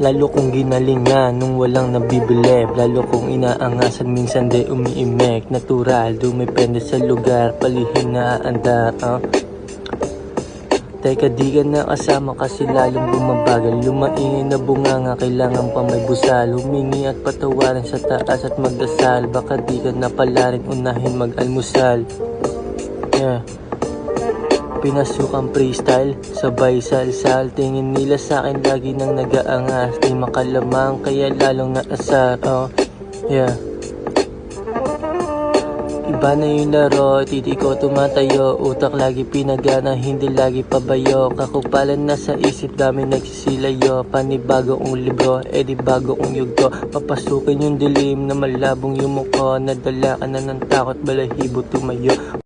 Lalo kong ginalingan nung walang nabibilib. Lalo kong inaangasan minsan di umiimek. Natural, dumepende sa lugar, palihim na aandar. Teka di ka na kasama kasi lalong bumabagal. Lumaingay na bunganga, kailangan pa may busal. Humingi at patawarin sa taas at magdasal. Baka di ka na pala rin unahin mag-almusal. Pinasukang freestyle, sabay salsal. Tingin nila sa akin lagi nang nag-aangas. Di makalamang kaya lalong naasar. Iba na yung laro, titi ko tumatayo. Utak lagi pinagana, hindi lagi pabayo. Kakupalan na sa isip, dami nagsisilayo. Panibago kong libro, edi bago kong yugto. Papasukin yung dilim na malabong yung mukha. Nadala ka na ng takot, balahibo tumayo.